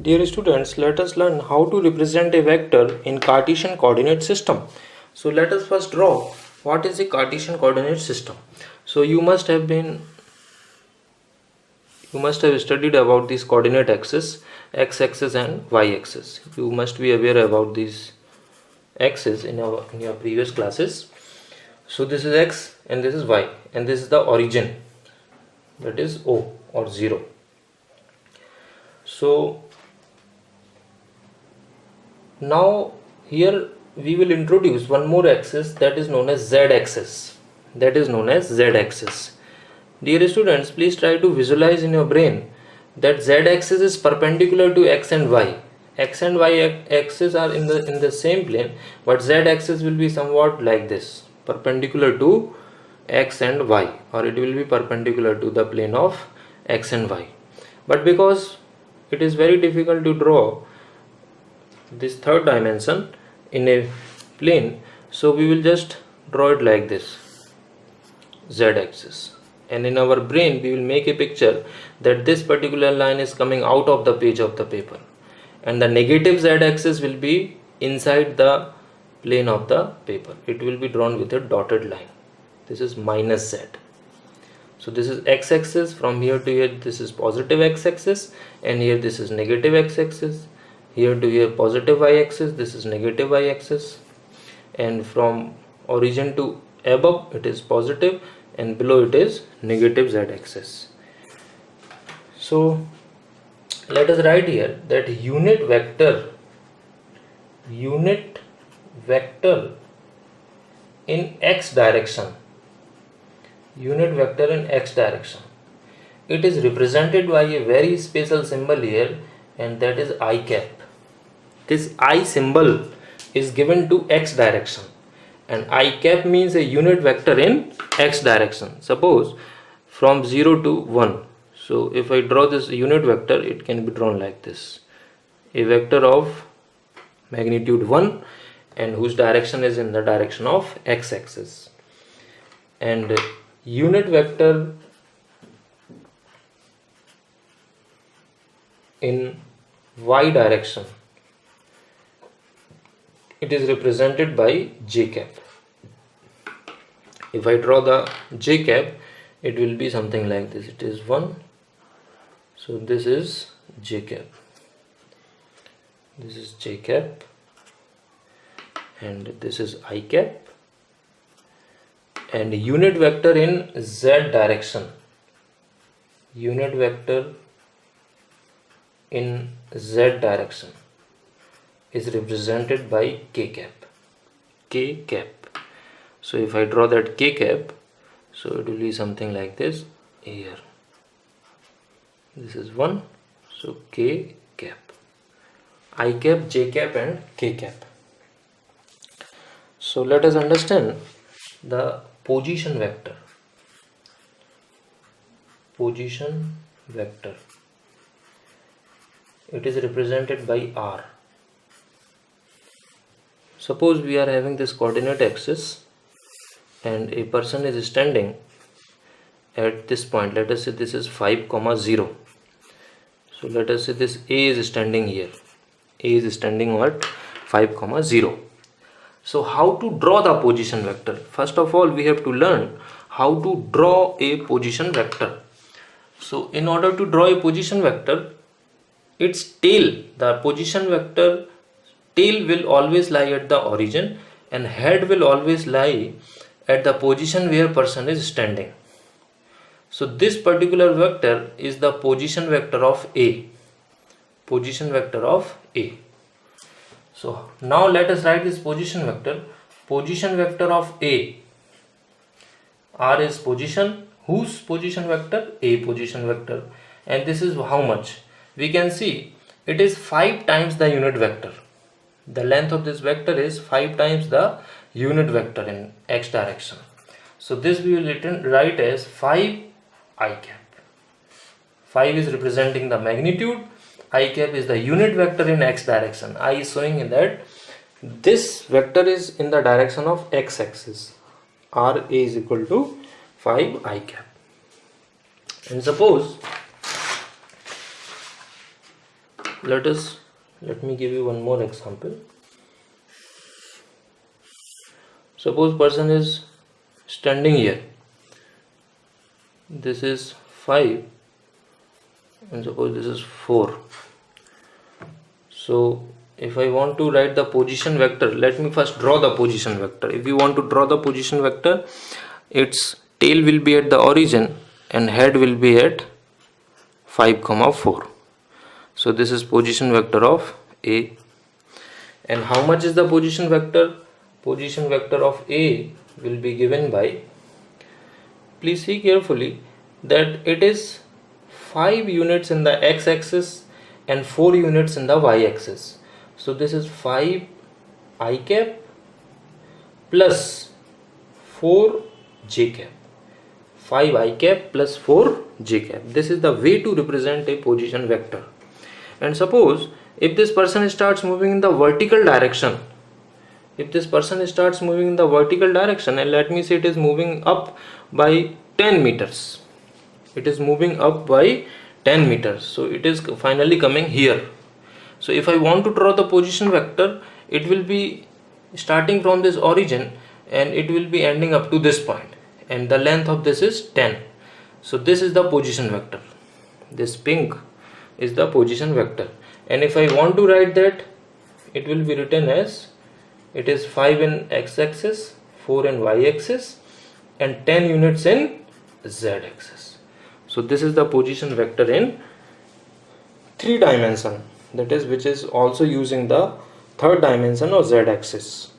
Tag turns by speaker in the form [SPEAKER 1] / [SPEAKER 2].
[SPEAKER 1] Dear students, let us learn how to represent a vector in Cartesian coordinate system. So let us first draw what is a Cartesian coordinate system. So you must have studied about these coordinate axes, x-axis and y-axis. You must be aware about these axes in your previous classes. So this is x and this is y, and this is the origin, that is O or 0. So now here we will introduce one more axis, that is known as z-axis. Dear students, please try to visualize in your brain that z-axis is perpendicular to x and y. X and y axis are in the same plane, but z-axis will be somewhat like this, perpendicular to x and y, or it will be perpendicular to the plane of x and y. But because it is very difficult to draw this third dimension in a plane, so we will just draw it like this, z-axis, and in our brain we will make a picture that this particular line is coming out of the page of the paper, and the negative z-axis will be inside the plane of the paper. It will be drawn with a dotted line. This is minus z. So this is x-axis. From here to here this is positive x-axis, and here this is negative x-axis. Here to here positive y-axis, this is negative y-axis, and from origin to above it is positive, and below it is negative z-axis. So let us write here that unit vector in x direction, it is represented by a very special symbol here, and that is I cap. This I symbol is given to x direction, and I cap means a unit vector in x direction. Suppose from 0 to 1. So if I draw this unit vector, it can be drawn like this, a vector of magnitude 1 and whose direction is in the direction of x-axis, and unit vector in y direction, it is represented by j cap. If I draw the j cap, it will be something like this. It is 1, so this is j cap, this is j cap, and this is I cap. And unit vector in z direction, is represented by k cap. So if I draw that k cap, so it will be something like this. Here this is 1, so k cap, I cap, j cap and k cap. So let us understand the position vector. It is represented by r. Suppose we are having this coordinate axis and a person is standing at this point. Let us say this is 5, 0. So let us say this A is standing here. A is standing at 5, 0. So how to draw the position vector? First of all, we have to learn how to draw a position vector. So in order to draw a position vector, its tail, the position vector tail will always lie at the origin, and head will always lie at the position where person is standing. So this particular vector is the position vector of A. So now let us write this position vector. Position vector of A. R is position. Whose position vector? A position vector. And this is how much? We can see it is 5 times the unit vector. The length of this vector is 5 times the unit vector in x direction. So this we will write as 5 I cap. 5 is representing the magnitude, I cap is the unit vector in x direction. I is showing in that this vector is in the direction of x axis. R A is equal to 5 I cap. And suppose let me give you one more example. Suppose person is standing here, this is 5 and suppose this is 4. So if I want to write the position vector, let me first draw the position vector. If you want to draw the position vector, its tail will be at the origin and head will be at 5, 4. So this is position vector of A. And how much is the position vector? Position vector of A will be given by, please see carefully that it is 5 units in the x-axis and 4 units in the y-axis. So this is 5 I cap plus 4 j cap. 5 I cap plus 4 j cap. This is the way to represent a position vector. And suppose if this person starts moving in the vertical direction, and let me say it is moving up by 10 meters. It is moving up by 10 meters. So it is finally coming here. So if I want to draw the position vector, it will be starting from this origin and it will be ending up to this point, and the length of this is 10. So this is the position vector. This pink is the position vector. And if I want to write that, it will be written as, it is 5 in x-axis, 4 in y-axis and 10 units in z-axis. So this is the position vector in 3 dimension, that is, which is also using the third dimension or z-axis.